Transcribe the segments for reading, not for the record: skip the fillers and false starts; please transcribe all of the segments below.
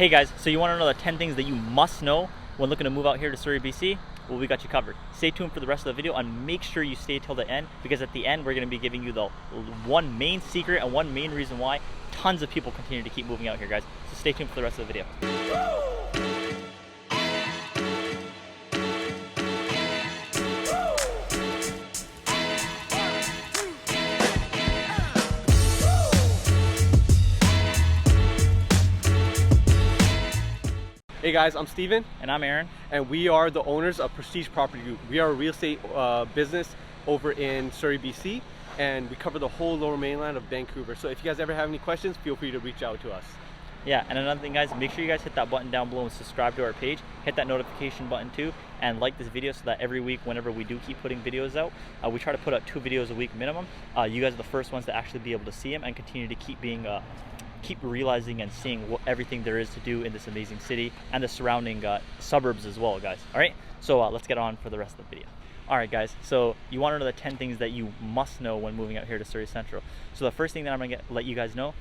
Hey guys, so you want to know the 10 things that you must know when looking to move out here to Surrey, BC? Well, we got you covered. Stay tuned for the rest of the video and make sure you stay till the end, because at the end we're going to be giving you the one main secret and one main reason why tons of people continue to keep moving out here, guys. So stay tuned for the rest of the video. Hey guys, I'm Steven. And I'm Aaron. And we are the owners of Prestige Property Group. We are a real estate business over in Surrey, BC, and we cover the whole Lower Mainland of Vancouver. So if you guys ever have any questions, feel free to reach out to us. Yeah, and another thing guys, make sure you guys hit that button down below and subscribe to our page. Hit that notification button too, and like this video so that every week whenever we do keep putting videos out, we try to put out 2 videos a week minimum. You guys are the first ones to actually be able to see them and continue to keep realizing and seeing everything there is to do in this amazing city and the surrounding suburbs as well, guys. All right, so let's get on for the rest of the video. All right guys, so you want to know the 10 things that you must know when moving out here to Surrey Central. So the first thing that I'm gonna let you guys know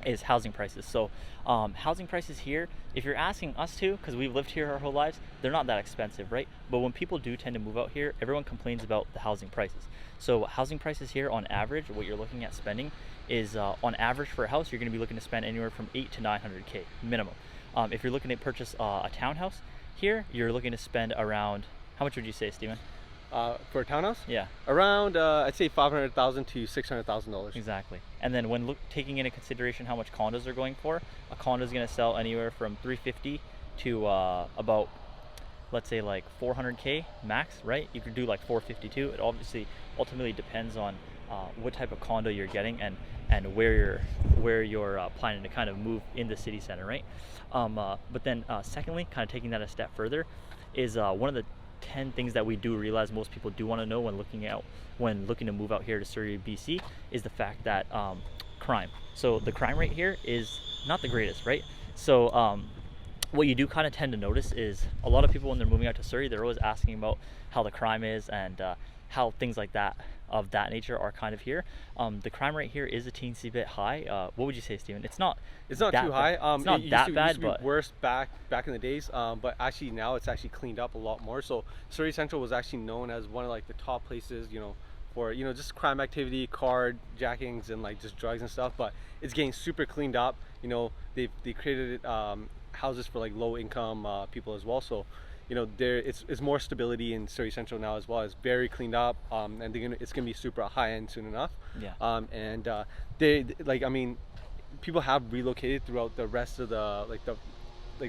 is housing prices. So housing prices here, if you're asking us to, because we've lived here our whole lives, they're not that expensive, right? But when people do tend to move out here, everyone complains about the housing prices. So housing prices here on average, what you're looking at spending is on average for a house, you're going to be looking to spend anywhere from 8 to 900K minimum. If you're looking to purchase a townhouse here, you're looking to spend around, how much would you say, Steven? For a townhouse? Yeah. Around, I'd say $500,000 to $600,000. Exactly. And then when taking into consideration how much condos are going for, a condo is going to sell anywhere from $350 to about, let's say like 400K max, right? You could do like 452. It obviously ultimately depends on what type of condo you're getting and where you're planning to kind of move in the city center, right? But then secondly, kind of taking that a step further, is one of the 10 things that we do realize most people do want to know when looking to move out here to Surrey, BC, is the fact that crime. So the crime rate here is not the greatest, right? So what you do kind of tend to notice is a lot of people when they're moving out to Surrey, they're always asking about how the crime is and how things like that of that nature are kind of here. The crime rate here is a teensy bit high. What would you say, Steven? It's not too high. It's not that bad, but it used to be worse back in the days. But actually now it's actually cleaned up a lot more. So Surrey Central was actually known as one of like the top places, for just crime activity, carjackings, and like just drugs and stuff. But it's getting super cleaned up. They created houses for like low income people as well. So it's more stability in Surrey Central now as well. It's very cleaned up, and it's gonna be super high end soon enough. Yeah. People have relocated throughout the rest of the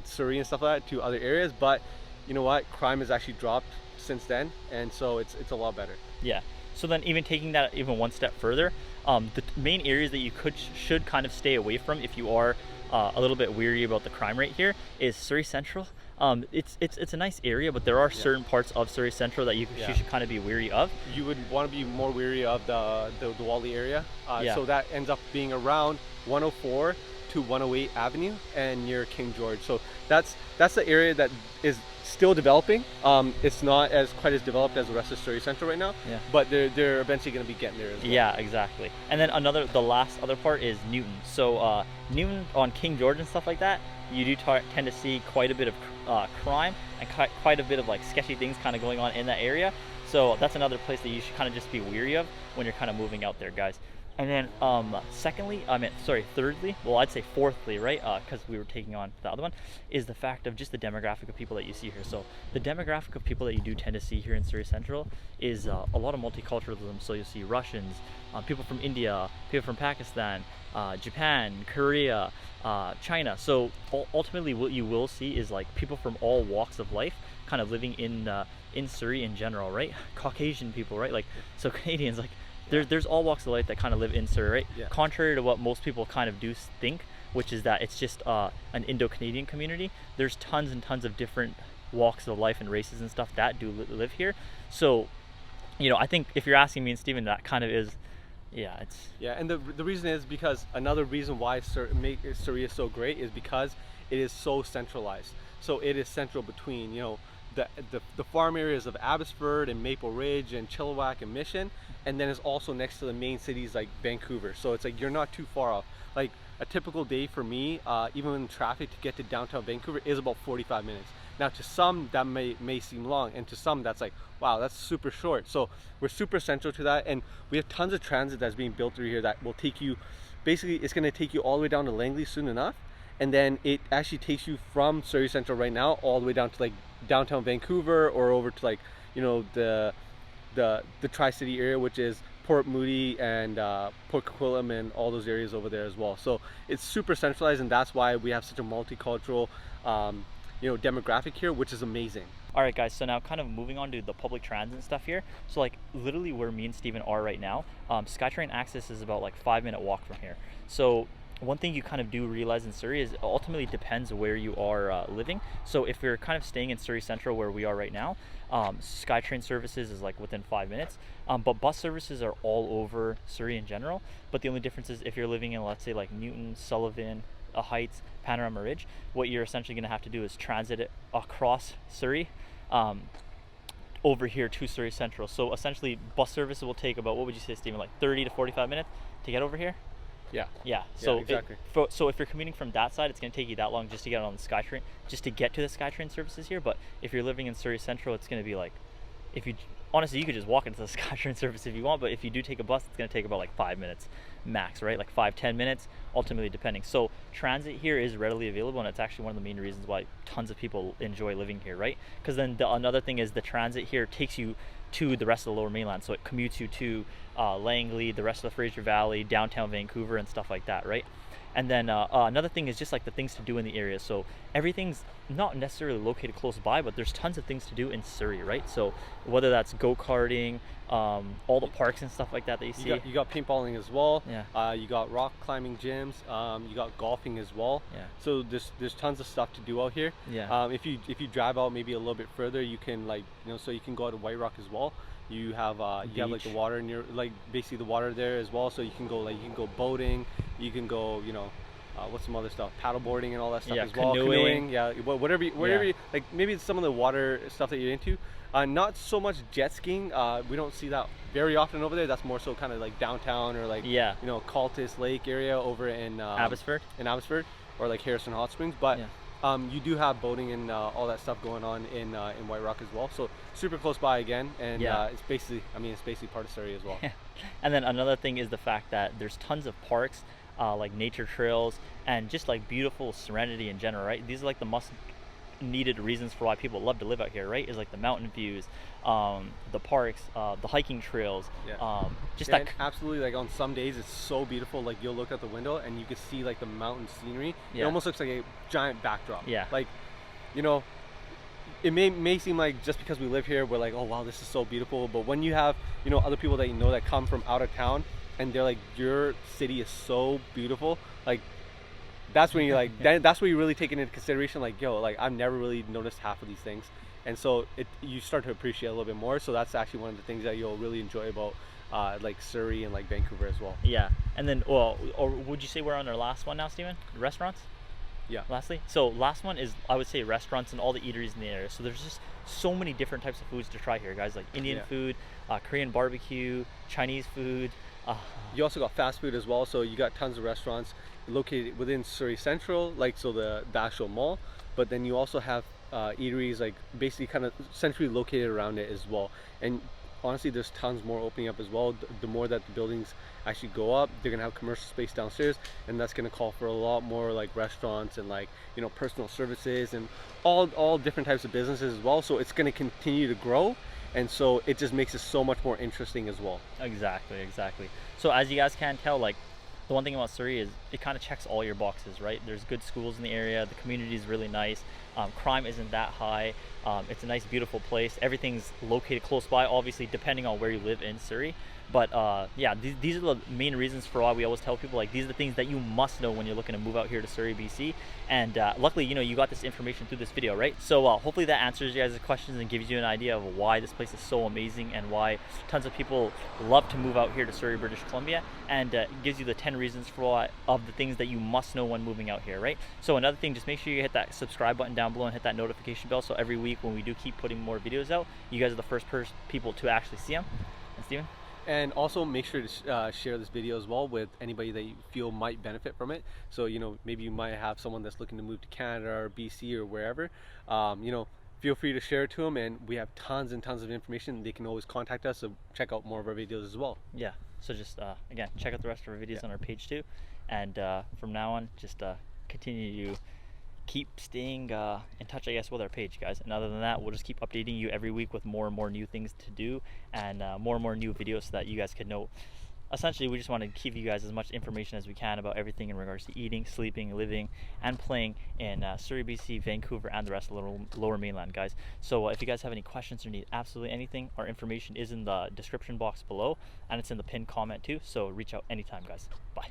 Surrey and stuff like that to other areas, but you know what? Crime has actually dropped since then, and so it's a lot better. Yeah. So then even taking that even one step further, the main areas that you should kind of stay away from if you are a little bit weary about the crime rate here is Surrey Central. It's a nice area, but there are certain parts of Surrey Central that you should kind of be weary of. You would want to be more weary of the Wally area. So that ends up being around 104 to 108 Avenue and near King George. So that's the area that is still developing. It's not quite as developed as the rest of Surrey Central right now. Yeah. But they're eventually going to be getting there as well. Yeah, exactly. And then the last other part is Newton. So Newton on King George and stuff like that, you do tend to see quite a bit of crime and quite a bit of like sketchy things kind of going on in that area. So that's another place that you should kind of just be weary of when you're kind of moving out there, guys. And then thirdly, well, I'd say fourthly, right? Because we were taking on the other one, is the fact of just the demographic of people that you see here. So the demographic of people that you do tend to see here in Surrey Central is a lot of multiculturalism. So you'll see Russians, people from India, people from Pakistan, Japan, Korea, China. So ultimately what you will see is like people from all walks of life kind of living in Surrey in general, right? Caucasian people, right? Like, so Canadians, like, there's all walks of life that kind of live in Surrey, right? Yeah. Contrary to what most people kind of do think, which is that it's just an Indo-Canadian community. There's tons and tons of different walks of life and races and stuff that do live here. So, I think if you're asking me and Steven, that kind of is, and the reason is because another reason why Surrey is so great is because it is so centralized. So it is central between, the farm areas of Abbotsford and Maple Ridge and Chilliwack and Mission, and then it's also next to the main cities like Vancouver. So it's like you're not too far off. Like a typical day for me, even in traffic to get to downtown Vancouver, is about 45 minutes. Now to some that may seem long, and to some that's like, wow, that's super short. So we're super central to that, and we have tons of transit that's being built through here that will take you, basically it's going to take you all the way down to Langley soon enough, and then it actually takes you from Surrey Central right now all the way down to like downtown Vancouver, or over to like, you know, the Tri-City area, which is Port Moody and Port Coquitlam and all those areas over there as well. So it's super centralized, and that's why we have such a multicultural you know, demographic here, which is amazing. All right, guys, so now kind of moving on to the public transit and stuff here. So like literally where me and Steven are right now, SkyTrain access is about like 5-minute walk from here. So one thing you kind of do realize in Surrey is ultimately depends where you are living. So if you're kind of staying in Surrey Central where we are right now, SkyTrain services is like within 5 minutes, but bus services are all over Surrey in general. But the only difference is if you're living in, let's say, like Newton, Sullivan, Heights, Panorama Ridge, what you're essentially going to have to do is transit it across Surrey over here to Surrey Central. So essentially bus service will take about, what would you say, Steven, like 30 to 45 minutes to get over here? Yeah. So exactly. So if you're commuting from that side, it's going to take you that long just to get on the SkyTrain, just to get to the SkyTrain services here. But if you're living in Surrey Central, it's going to be like, if you honestly, you could just walk into the SkyTrain service if you want, but if you do take a bus, it's going to take about like 5 minutes max, right? Like 5-10 minutes, ultimately, depending. So transit here is readily available, and it's actually one of the main reasons why tons of people enjoy living here, right? Because then another thing is the transit here takes you to the rest of the Lower Mainland, so it commutes you to Langley, the rest of the Fraser Valley, downtown Vancouver, and stuff like that, right? And then another thing is just like the things to do in the area. So everything's not necessarily located close by, but there's tons of things to do in Surrey, right? So whether that's go-karting, all the parks and stuff like that you see. You got paintballing as well. Yeah. You got rock climbing gyms. You got golfing as well. Yeah. So there's tons of stuff to do out here. Yeah. If you drive out maybe a little bit further, you can, like, you know, so you can go out to White Rock as well. You have like the water near, like basically the water there as well. So you can go boating. You can go, you know, what's some other stuff, paddleboarding and all that stuff as well. Canoeing. Yeah, whatever you, like maybe some of the water stuff that you're into. Not so much jet skiing. We don't see that very often over there. That's more so kind of like downtown, or like, you know, Cultus Lake area over in Abbotsford, or like Harrison Hot Springs. But you do have boating and all that stuff going on in White Rock as well. So super close by again, and it's basically, I mean, it's basically part of Surrey as well. And then another thing is the fact that there's tons of parks, like nature trails, and just like beautiful serenity in general, right? These are like the needed reasons for why people love to live out here, right? Is like the mountain views, the parks, the hiking trails, and absolutely, like on some days it's so beautiful, like you'll look out the window and you can see like the mountain scenery. It almost looks like a giant backdrop. Like, you know, it may seem like just because we live here we're like, oh wow, this is so beautiful, but when you have, you know, other people that you know that come from out of town and they're like, your city is so beautiful, like that's when you're like, that's where you really take it into consideration, like, yo, like I've never really noticed half of these things, and so you start to appreciate a little bit more. So that's actually one of the things that you'll really enjoy about like Surrey and like Vancouver as well. Yeah. And then, well, or would you say we're on our last one now, Steven? Restaurants? Yeah. Lastly, so last one is, I would say, restaurants and all the eateries in the area. So there's just so many different types of foods to try here, guys, like Indian food, Korean barbecue, Chinese food. You also got fast food as well, so you got tons of restaurants located within Surrey Central, like, so the actual mall, but then you also have eateries like basically kind of centrally located around it as well. And honestly, there's tons more opening up as well. The more that the buildings actually go up, they're gonna have commercial space downstairs, and that's gonna call for a lot more like restaurants and, like, you know, personal services and all different types of businesses as well. So it's gonna continue to grow, and so it just makes it so much more interesting as well. Exactly. So as you guys can tell, like, the one thing about Surrey is it kind of checks all your boxes, right? There's good schools in the area, the community is really nice, crime isn't that high, it's a nice beautiful place, everything's located close by, obviously depending on where you live in Surrey. But yeah, these are the main reasons for why we always tell people, like, these are the things that you must know when you're looking to move out here to Surrey, BC. And luckily, you know, you got this information through this video, right? So hopefully that answers you guys' questions and gives you an idea of why this place is so amazing and why tons of people love to move out here to Surrey, British Columbia, and it gives you the 10 reasons for why of the things that you must know when moving out here, right? So another thing, just make sure you hit that subscribe button down below and hit that notification bell, so every week when we do keep putting more videos out, you guys are the first people to actually see them. And Steven? And also make sure to share this video as well with anybody that you feel might benefit from it. So, you know, maybe you might have someone that's looking to move to Canada or BC or wherever. You know, feel free to share it to them, and we have tons and tons of information. They can always contact us, so check out more of our videos as well. Yeah, so just again, check out the rest of our videos on our page too, and from now on, just continue to keep staying in touch, I guess, with our page, guys. And other than that, we'll just keep updating you every week with more and more new things to do, and more and more new videos so that you guys can know. Essentially, we just want to give you guys as much information as we can about everything in regards to eating, sleeping, living, and playing in Surrey, BC, Vancouver, and the rest of the Lower Mainland, guys. So if you guys have any questions or need absolutely anything, our information is in the description box below, and it's in the pinned comment too. So reach out anytime, guys. Bye.